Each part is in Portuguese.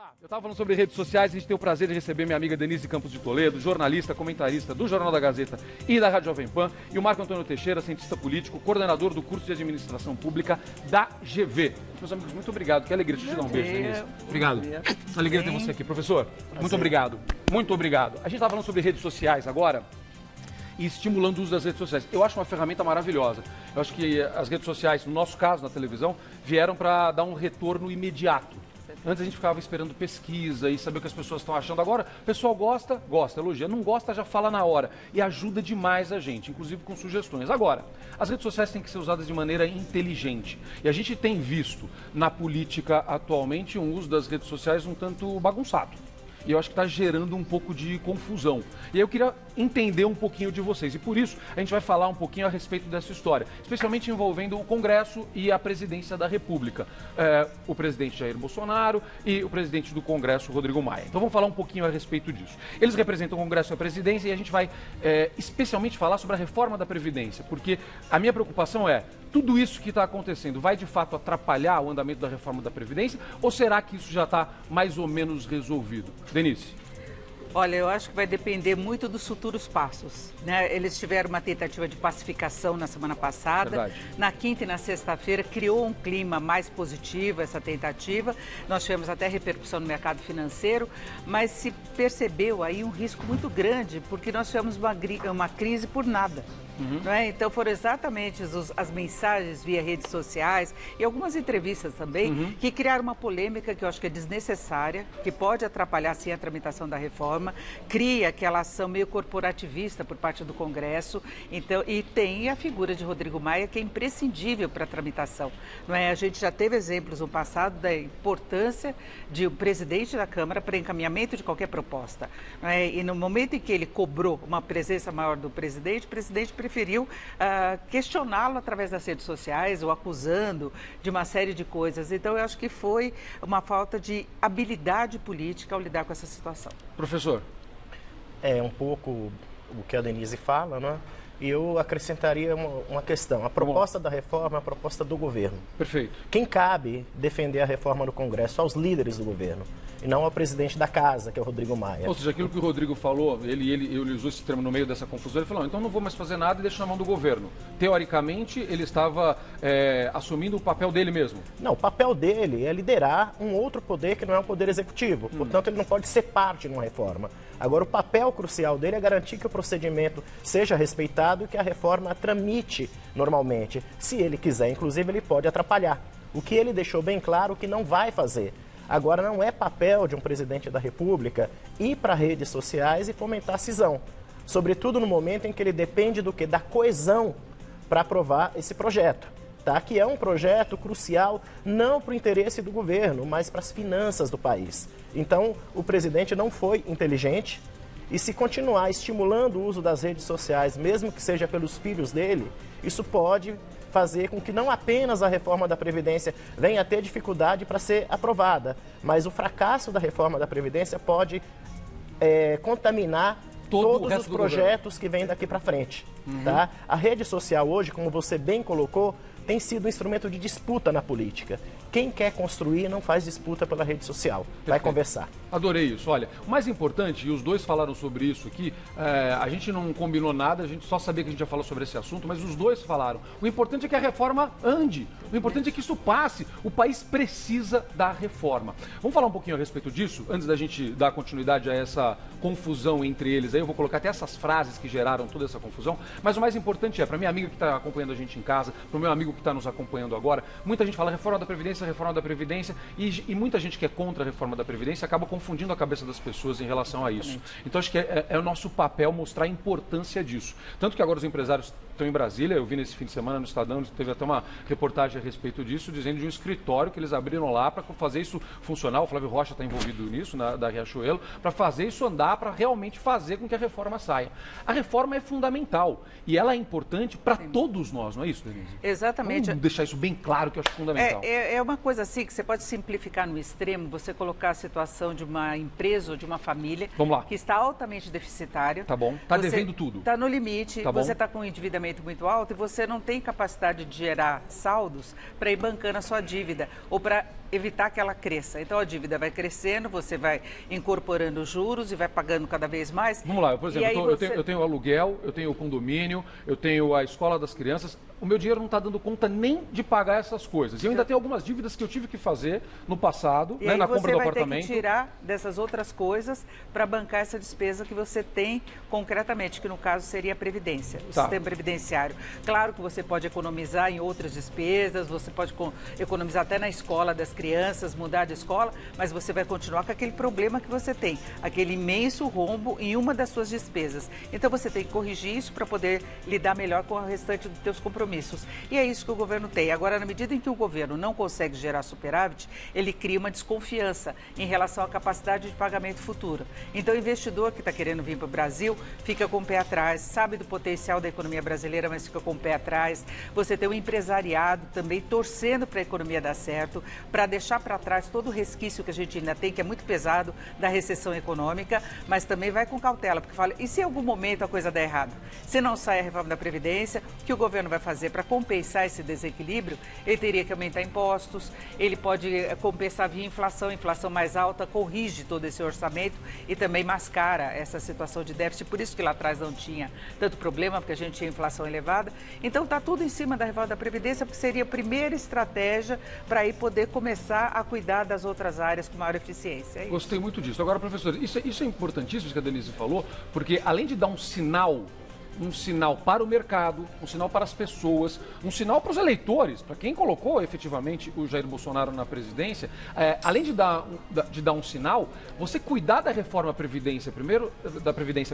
Olá, eu estava falando sobre redes sociais, a gente tem o prazer de receber minha amiga Denise Campos de Toledo, jornalista, comentarista do Jornal da Gazeta e da Rádio Jovem Pan, e o Marco Antônio Teixeira, cientista político, coordenador do curso de administração pública da GV. Meus amigos, muito obrigado, que alegria, deixa eu te dar um beijo, Denise. Obrigado, alegria ter você aqui. Professor, muito obrigado, muito obrigado. A gente estava falando sobre redes sociais agora, e estimulando o uso das redes sociais. Eu acho uma ferramenta maravilhosa. Eu acho que as redes sociais, no nosso caso, na televisão, vieram para dar um retorno imediato. Antes a gente ficava esperando pesquisa e saber o que as pessoas estão achando. Agora, o pessoal gosta, elogia. Não gosta, já fala na hora. E ajuda demais a gente, inclusive com sugestões. Agora, as redes sociais têm que ser usadas de maneira inteligente. E a gente tem visto na política atualmente um uso das redes sociais um tanto bagunçado. E eu acho que está gerando um pouco de confusão. E aí eu queria entender um pouquinho de vocês. E por isso a gente vai falar um pouquinho a respeito dessa história, especialmente envolvendo o Congresso e a presidência da República. O presidente Jair Bolsonaro e o presidente do Congresso, Rodrigo Maia. Então vamos falar um pouquinho a respeito disso. Eles representam o Congresso e a presidência e a gente vai especialmente falar sobre a reforma da Previdência, porque a minha preocupação é, tudo isso que está acontecendo vai de fato atrapalhar o andamento da reforma da Previdência ou será que isso já está mais ou menos resolvido? Denise. Olha, eu acho que vai depender muito dos futuros passos, né? Eles tiveram uma tentativa de pacificação na semana passada. Verdade. Na quinta e na sexta-feira criou um clima mais positivo essa tentativa. Nós tivemos até repercussão no mercado financeiro, mas se percebeu aí um risco muito grande, porque nós tivemos uma crise por nada. Não é? Então foram exatamente as mensagens via redes sociais e algumas entrevistas também que criaram uma polêmica que eu acho que é desnecessária, que pode atrapalhar sim a tramitação da reforma, cria aquela ação meio corporativista por parte do Congresso, então, e tem a figura de Rodrigo Maia que é imprescindível para a tramitação. Não é? A gente já teve exemplos no passado da importância de o presidente da Câmara para encaminhamento de qualquer proposta. Não é? E no momento em que ele cobrou uma presença maior do presidente, o presidente preferiu questioná-lo através das redes sociais ou acusando de uma série de coisas. Então, eu acho que foi uma falta de habilidade política ao lidar com essa situação. Professor. É um pouco o que a Denise fala, né? E eu acrescentaria uma questão. A proposta da reforma é a proposta do governo. Perfeito. Quem cabe defender a reforma no Congresso? Aos líderes do governo. E não ao presidente da casa, que é o Rodrigo Maia. Ou seja, aquilo que o Rodrigo falou, ele usou esse termo no meio dessa confusão, ele falou, então não vou mais fazer nada e deixo na mão do governo. Teoricamente, ele estava assumindo o papel dele mesmo. Não, o papel dele é liderar um outro poder que não é o poder executivo. Portanto, ele não pode ser parte de uma reforma. Agora, o papel crucial dele é garantir que o procedimento seja respeitado e que a reforma tramite normalmente. Se ele quiser, inclusive, ele pode atrapalhar. O que ele deixou bem claro que não vai fazer. Agora, não é papel de um presidente da República ir para redes sociais e fomentar a cisão. Sobretudo no momento em que ele depende do quê? Da coesão para aprovar esse projeto. Tá? Que é um projeto crucial não para o interesse do governo, mas para as finanças do país. Então, o presidente não foi inteligente e se continuar estimulando o uso das redes sociais, mesmo que seja pelos filhos dele, isso pode fazer com que não apenas a reforma da Previdência venha a ter dificuldade para ser aprovada, mas o fracasso da reforma da Previdência pode contaminar todos os projetos que vêm daqui para frente. Tá? A rede social hoje, como você bem colocou, tem sido um instrumento de disputa na política. Quem quer construir não faz disputa pela rede social, vai conversar. Adorei isso. Olha, o mais importante, e os dois falaram sobre isso aqui, a gente não combinou nada, a gente só sabia que a gente ia falar sobre esse assunto, mas os dois falaram. O importante é que a reforma ande, o importante é que isso passe. O país precisa da reforma. Vamos falar um pouquinho a respeito disso, antes da gente dar continuidade a essa confusão entre eles. Aí eu vou colocar até essas frases que geraram toda essa confusão, mas o mais importante é, para minha amiga que está acompanhando a gente em casa, para o meu amigo que está nos acompanhando agora, muita gente fala reforma da Previdência, e muita gente que é contra a reforma da Previdência acaba confundindo a cabeça das pessoas em relação a isso. Então acho que é o nosso papel mostrar a importância disso. Tanto que agora os empresários estão em Brasília, eu vi nesse fim de semana no Estadão, teve até uma reportagem a respeito disso, dizendo de um escritório que eles abriram lá para fazer isso funcionar, o Flávio Rocha está envolvido nisso, da Riachuelo, para fazer isso andar, para realmente fazer com que a reforma saia. A reforma é fundamental e ela é importante para todos nós, não é isso, Denise? Exatamente. Vamos deixar isso bem claro, que eu acho fundamental. É uma coisa assim que você pode simplificar no extremo, você colocar a situação de uma empresa ou de uma família que está altamente deficitária. Tá bom, está devendo tudo. Está no limite, você está com um endividamento muito alto e você não tem capacidade de gerar saldos para ir bancando a sua dívida ou para evitar que ela cresça. Então a dívida vai crescendo, você vai incorporando juros e vai pagando cada vez mais. Vamos lá, por exemplo, eu tenho aluguel, eu tenho o condomínio, eu tenho a escola das crianças. O meu dinheiro não está dando conta nem de pagar essas coisas. E eu ainda tenho algumas dívidas que eu tive que fazer no passado, né, na compra do apartamento. Você vai ter que tirar dessas outras coisas para bancar essa despesa que você tem concretamente, que no caso seria a Previdência, o sistema previdenciário. Claro que você pode economizar em outras despesas, você pode economizar até na escola das crianças, mudar de escola, mas você vai continuar com aquele problema que você tem, aquele imenso rombo em uma das suas despesas. Então você tem que corrigir isso para poder lidar melhor com o restante dos teus compromissos. E é isso que o governo tem. Agora, na medida em que o governo não consegue gerar superávit, ele cria uma desconfiança em relação à capacidade de pagamento futuro. Então, o investidor que está querendo vir para o Brasil fica com o pé atrás, sabe do potencial da economia brasileira, mas fica com o pé atrás. Você tem um empresariado também torcendo para a economia dar certo, para deixar para trás todo o resquício que a gente ainda tem, que é muito pesado, da recessão econômica, mas também vai com cautela, porque fala, e se em algum momento a coisa der errado? Se não sai a reforma da Previdência, o que o governo vai fazer para compensar esse desequilíbrio? Ele teria que aumentar impostos, ele pode compensar via inflação mais alta, corrige todo esse orçamento e também mascara essa situação de déficit. Por isso que lá atrás não tinha tanto problema, porque a gente tinha inflação elevada. Então está tudo em cima da reforma da Previdência, porque seria a primeira estratégia para aí poder começar a cuidar das outras áreas com maior eficiência. Gostei muito disso. Agora, professor, isso é importantíssimo, isso que a Denise falou, porque além de dar um sinal para o mercado, um sinal para as pessoas, um sinal para os eleitores, para quem colocou efetivamente o Jair Bolsonaro na presidência, além de dar um sinal, você cuidar da reforma da Previdência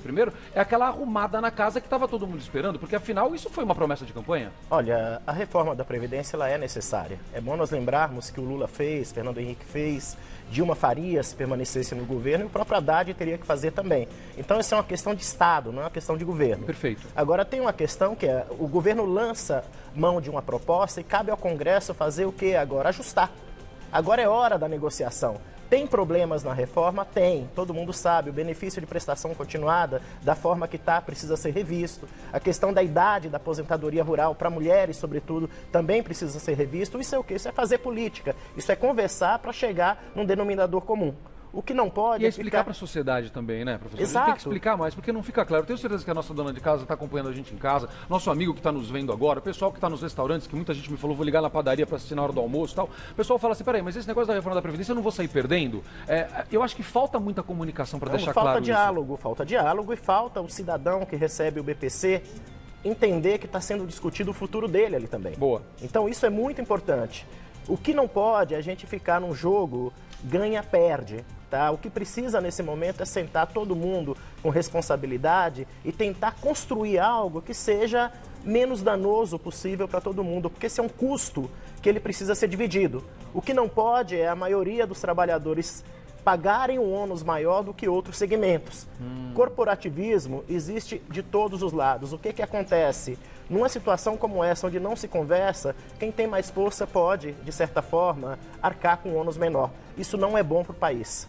primeiro, é aquela arrumada na casa que estava todo mundo esperando, porque afinal isso foi uma promessa de campanha. Olha, a reforma da Previdência ela é necessária. É bom nós lembrarmos que o Lula fez, Fernando Henrique fez, Dilma faria se permanecesse no governo e o próprio Haddad teria que fazer também. Então, isso é uma questão de Estado, não é uma questão de governo. Perfeito. Agora, tem uma questão que é o governo lança mão de uma proposta e cabe ao Congresso fazer o quê agora? Ajustar. Agora é hora da negociação. Tem problemas na reforma? Tem. Todo mundo sabe. O benefício de prestação continuada, da forma que está, precisa ser revisto. A questão da idade da aposentadoria rural para mulheres, sobretudo, também precisa ser revisto. Isso é o quê? Isso é fazer política. Isso é conversar para chegar num denominador comum. O que não pode e explicar para a sociedade também, né, professor? Exato. A gente tem que explicar mais, porque não fica claro. Eu tenho certeza que a nossa dona de casa está acompanhando a gente em casa, nosso amigo que está nos vendo agora, o pessoal que está nos restaurantes, que muita gente me falou, vou ligar na padaria para assistir na hora do almoço e tal. O pessoal fala assim, peraí, mas esse negócio da reforma da Previdência eu não vou sair perdendo? Eu acho que falta muita comunicação para deixar claro isso. Falta diálogo e falta o cidadão que recebe o BPC entender que está sendo discutido o futuro dele ali também. Boa. Então isso é muito importante. O que não pode é a gente ficar num jogo ganha-perde. Tá? O que precisa nesse momento é sentar todo mundo com responsabilidade e tentar construir algo que seja menos danoso possível para todo mundo, porque esse é um custo que ele precisa ser dividido. O que não pode é a maioria dos trabalhadores pagarem um ônus maior do que outros segmentos. Corporativismo existe de todos os lados. O que acontece? Numa situação como essa, onde não se conversa, quem tem mais força pode, de certa forma, arcar com um ônus menor. Isso não é bom para o país.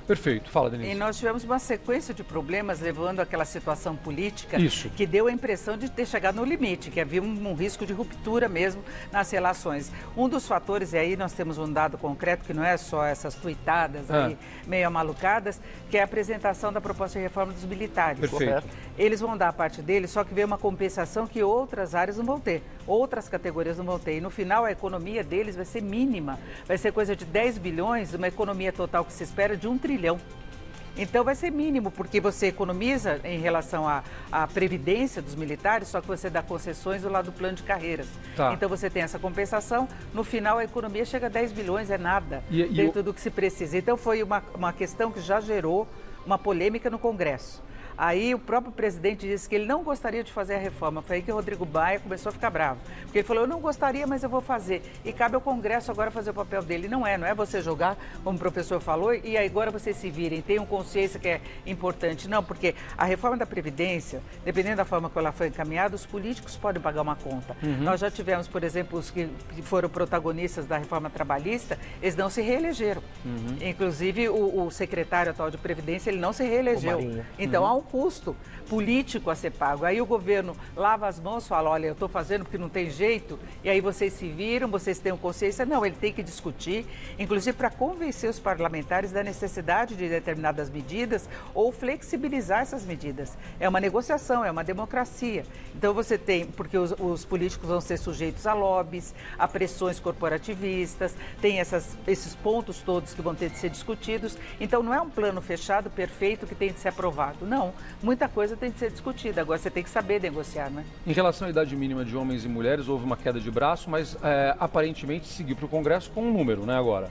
Perfeito. Fala, Denise. E nós tivemos uma sequência de problemas levando àquela situação política que deu a impressão de ter chegado no limite, que havia um risco de ruptura mesmo nas relações. Um dos fatores, e aí nós temos um dado concreto, que não é só essas tuitadas aí meio amalucadas, que é a apresentação da proposta de reforma dos militares. Perfeito. Eles vão dar a parte deles, só que veio uma compensação que outras áreas não vão ter, outras categorias não vão ter. E no final a economia deles vai ser mínima, vai ser coisa de 10 bilhões, uma economia total que se espera de 1 trilhão. Então vai ser mínimo, porque você economiza em relação à previdência dos militares, só que você dá concessões do lado do plano de carreiras. Tá. Então você tem essa compensação, no final a economia chega a 10 bilhões, é nada dentro do que se precisa. Então foi uma questão que já gerou uma polêmica no Congresso. Aí o próprio presidente disse que ele não gostaria de fazer a reforma. Foi aí que o Rodrigo Maia começou a ficar bravo. Porque ele falou, eu não gostaria, mas eu vou fazer. E cabe ao Congresso agora fazer o papel dele. Não é você jogar, como o professor falou, e agora vocês se virem. Tenham consciência que é importante. Não, porque a reforma da Previdência, dependendo da forma como ela foi encaminhada, os políticos podem pagar uma conta. Nós já tivemos, por exemplo, os que foram protagonistas da reforma trabalhista, eles não se reelegeram. Inclusive, o secretário atual de Previdência, ele não se reelegeu. Então, há um custo político a ser pago. Aí o governo lava as mãos e fala, olha, eu estou fazendo porque não tem jeito, e aí vocês se viram, vocês têm consciência. Não, ele tem que discutir, inclusive para convencer os parlamentares da necessidade de determinadas medidas ou flexibilizar essas medidas. É uma negociação, é uma democracia. Então você tem, porque os políticos vão ser sujeitos a lobbies, a pressões corporativistas, tem esses pontos todos que vão ter de ser discutidos. Então não é um plano fechado, perfeito, que tem de ser aprovado. Não, muita coisa tem de ser discutida. Agora você tem que saber negociar, né? Em relação à idade mínima de homens e mulheres, houve uma queda de braço, mas aparentemente seguiu para o Congresso com um número, né, agora?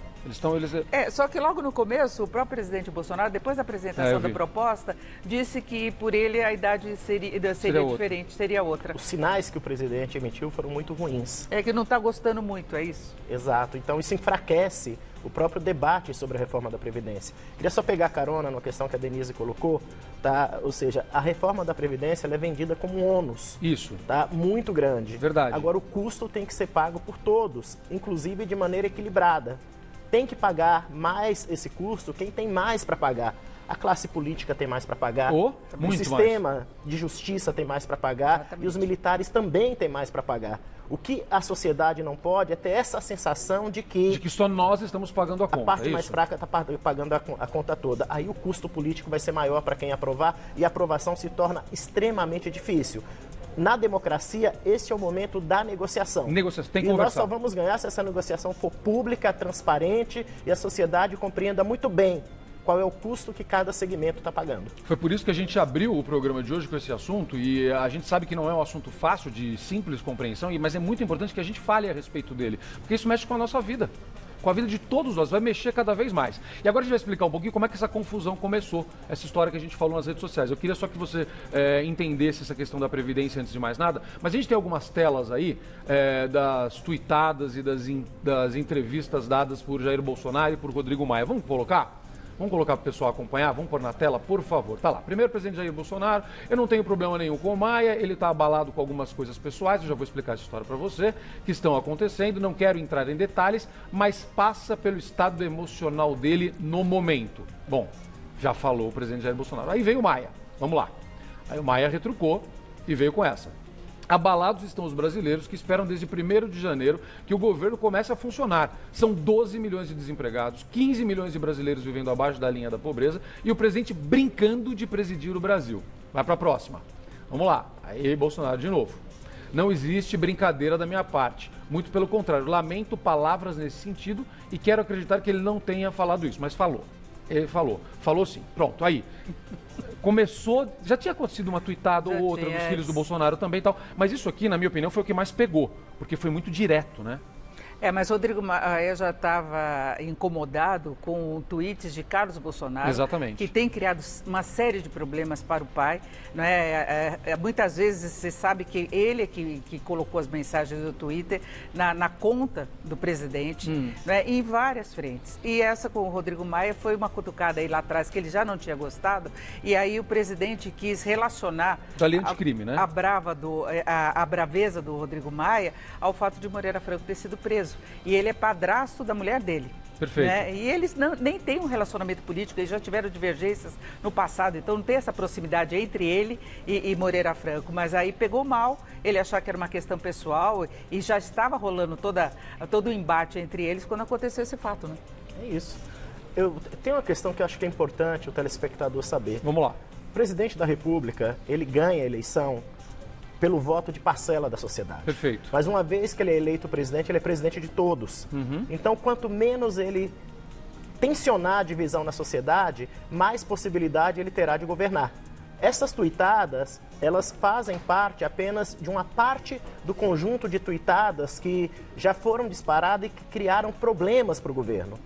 Só que logo no começo, o próprio presidente Bolsonaro, depois da apresentação da proposta, disse que por ele a idade seria diferente, seria outra. Os sinais que o presidente emitiu foram muito ruins. É que não está gostando muito, é isso? Exato. Então isso enfraquece o próprio debate sobre a reforma da Previdência. Queria só pegar carona numa questão que a Denise colocou, tá? Ou seja, a reforma da Previdência ela é vendida como um ônus. Isso. Tá? Muito grande. Verdade. Agora o custo tem que ser pago por todos, inclusive de maneira equilibrada. Tem que pagar mais esse custo quem tem mais para pagar. A classe política tem mais para pagar, o sistema de justiça tem mais para pagar. Exatamente. E os militares também têm mais para pagar. O que a sociedade não pode é ter essa sensação de que só nós estamos pagando a conta. A parte mais fraca está pagando a conta toda. Aí o custo político vai ser maior para quem aprovar e a aprovação se torna extremamente difícil. Na democracia, esse é o momento da negociação. Negociação, tem que conversar. E nós só vamos ganhar se essa negociação for pública, transparente e a sociedade compreenda muito bem qual é o custo que cada segmento está pagando. Foi por isso que a gente abriu o programa de hoje com esse assunto e a gente sabe que não é um assunto fácil, de simples compreensão, mas é muito importante que a gente fale a respeito dele, porque isso mexe com a nossa vida. Com a vida de todos nós, vai mexer cada vez mais. E agora a gente vai explicar um pouquinho como é que essa confusão começou, essa história que a gente falou nas redes sociais. Eu queria só que você entendesse essa questão da Previdência antes de mais nada, mas a gente tem algumas telas aí das tuitadas e das entrevistas dadas por Jair Bolsonaro e por Rodrigo Maia. Vamos colocar? Vamos colocar para o pessoal acompanhar? Vamos pôr na tela, por favor. Tá lá. Primeiro, presidente Jair Bolsonaro. Eu não tenho problema nenhum com o Maia. Ele está abalado com algumas coisas pessoais. Eu já vou explicar essa história para você, que estão acontecendo. Não quero entrar em detalhes, mas passa pelo estado emocional dele no momento. Bom, já falou o presidente Jair Bolsonaro. Aí veio o Maia. Vamos lá. Aí o Maia retrucou e veio com essa. Abalados estão os brasileiros que esperam desde 1º de janeiro que o governo comece a funcionar. São 12 milhões de desempregados, 15 milhões de brasileiros vivendo abaixo da linha da pobreza e o presidente brincando de presidir o Brasil. Vai para a próxima. Vamos lá. Aí Bolsonaro de novo. Não existe brincadeira da minha parte. Muito pelo contrário, lamento palavras nesse sentido e quero acreditar que ele não tenha falado isso, mas falou. Ele falou. Falou sim. Pronto, aí. Começou, já tinha acontecido uma tuitada ou outra dos filhos do Bolsonaro também e tal, mas isso aqui, na minha opinião, foi o que mais pegou, porque foi muito direto, né? Mas Rodrigo Maia já estava incomodado com tweets de Carlos Bolsonaro. Exatamente. Que tem criado uma série de problemas para o pai. Não é? Muitas vezes você sabe que ele é que colocou as mensagens do Twitter na conta do presidente, não é? Em várias frentes. E essa com o Rodrigo Maia foi uma cutucada aí lá atrás que ele já não tinha gostado. E aí o presidente quis relacionar anticrime, né? a braveza do Rodrigo Maia ao fato de Moreira Franco ter sido preso. E ele é padrasto da mulher dele. Perfeito. Né? E eles nem têm um relacionamento político, eles já tiveram divergências no passado, então não tem essa proximidade entre ele e Moreira Franco. Mas aí pegou mal, ele achar que era uma questão pessoal e já estava rolando todo o embate entre eles quando aconteceu esse fato, né? É isso. Tem uma questão que eu acho que é importante o telespectador saber. Vamos lá. O presidente da República, ele ganha a eleição pelo voto de parcela da sociedade. Perfeito. Mas uma vez que ele é eleito presidente, ele é presidente de todos. Então, quanto menos ele tensionar a divisão na sociedade, mais possibilidade ele terá de governar. Essas tuitadas, elas fazem parte apenas de uma parte do conjunto de tuitadas que já foram disparadas e que criaram problemas para o governo.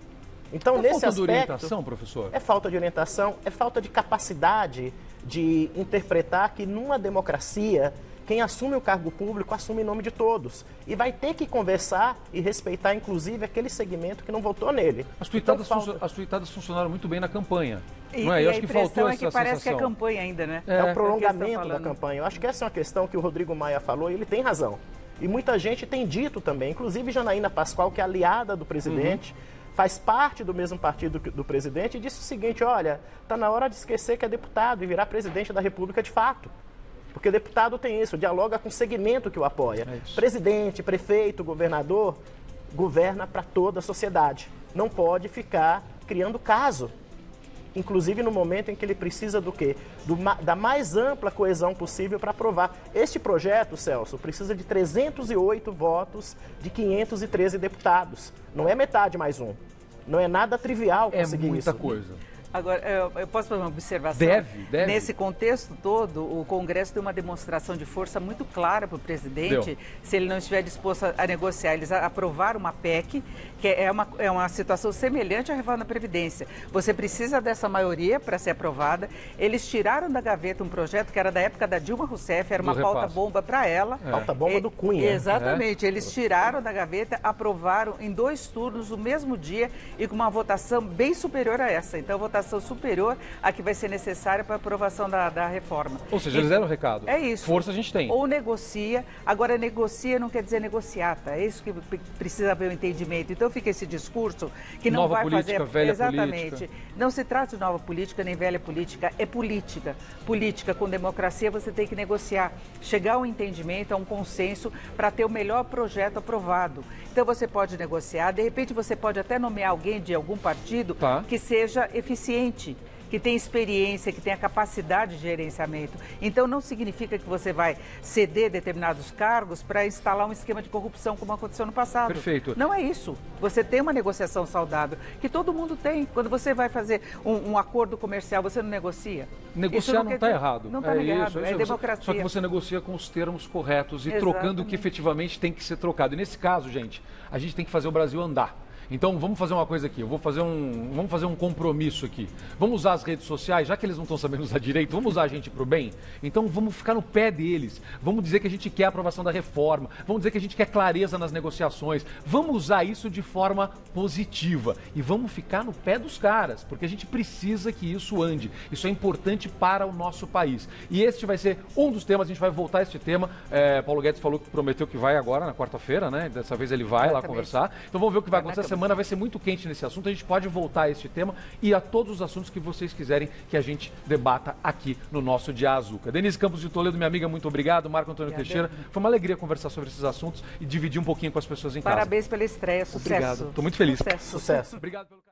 Então, nesse aspecto, falta de orientação, professor? É falta de orientação, é falta de capacidade de interpretar que numa democracia quem assume o cargo público assume em nome de todos. E vai ter que conversar e respeitar, inclusive, aquele segmento que não votou nele. As tuitadas funcionaram muito bem na campanha. Não é? Eu acho que faltou essa sensação. Parece que é campanha ainda, né? É o prolongamento da campanha. Eu acho que essa é uma questão que o Rodrigo Maia falou e ele tem razão. E muita gente tem dito também, inclusive Janaína Pascoal, que é aliada do presidente, faz parte do mesmo partido do presidente, e disse o seguinte: olha, está na hora de esquecer que é deputado e virar presidente da República de fato. Porque deputado tem isso, dialoga com o segmento que o apoia. Presidente, prefeito, governador, governa para toda a sociedade. Não pode ficar criando caso. Inclusive no momento em que ele precisa do quê? Da mais ampla coesão possível para aprovar. Este projeto, Celso, precisa de 308 votos de 513 deputados. Não é metade mais um. Não é nada trivial conseguir isso. É muita coisa. Agora, eu posso fazer uma observação? Deve. Nesse contexto todo, o Congresso deu uma demonstração de força muito clara para o presidente, se ele não estiver disposto a negociar. Eles aprovaram uma PEC, que é uma situação semelhante à reforma da Previdência. Você precisa dessa maioria para ser aprovada. Eles tiraram da gaveta um projeto que era da época da Dilma Rousseff, era uma pauta-bomba para ela. Pauta-bomba do Cunha. Exatamente. Eles tiraram da gaveta, aprovaram em 2 turnos no mesmo dia e com uma votação bem superior a essa. Então, a votação superior a que vai ser necessária para a aprovação da reforma. Ou seja, eles deram o recado. É isso. Força a gente tem. Ou negocia. Agora, negocia não quer dizer negociata. É isso que precisa haver o entendimento. Então, fica esse discurso que não nova vai política, fazer... velha Exatamente. política. Não se trata de nova política nem velha política. É política. Política com democracia você tem que negociar. Chegar a um entendimento, a um consenso para ter o melhor projeto aprovado. Então, você pode negociar. De repente, você pode até nomear alguém de algum partido que seja eficiente, que tem experiência, que tenha capacidade de gerenciamento. Então, não significa que você vai ceder determinados cargos para instalar um esquema de corrupção, como aconteceu no passado. Perfeito. Não é isso. Você tem uma negociação saudável, que todo mundo tem. Quando você vai fazer um acordo comercial, você não negocia. Negociar não está errado. Não está errado, é democracia. Só que você negocia com os termos corretos e trocando o que efetivamente tem que ser trocado. E nesse caso, gente, a gente tem que fazer o Brasil andar. Então vamos fazer uma coisa aqui, vamos fazer um compromisso aqui. Vamos usar as redes sociais, já que eles não estão sabendo usar direito, vamos usar a gente para o bem? Então vamos ficar no pé deles, vamos dizer que a gente quer a aprovação da reforma, vamos dizer que a gente quer clareza nas negociações, vamos usar isso de forma positiva e vamos ficar no pé dos caras, porque a gente precisa que isso ande. Isso é importante para o nosso país. E este vai ser um dos temas, a gente vai voltar a este tema. Paulo Guedes falou que prometeu que vai agora, na quarta-feira, né? Dessa vez ele vai lá conversar. Então vamos ver o que vai acontecer. A semana vai ser muito quente nesse assunto, a gente pode voltar a este tema e a todos os assuntos que vocês quiserem que a gente debata aqui no nosso Dia Azuca. Denise Campos de Toledo, minha amiga, muito obrigado. Marco Antônio Teixeira, foi uma alegria conversar sobre esses assuntos e dividir um pouquinho com as pessoas em casa. Parabéns pela estreia, sucesso. Obrigado, estou muito feliz. Sucesso. Obrigado pelo carinho.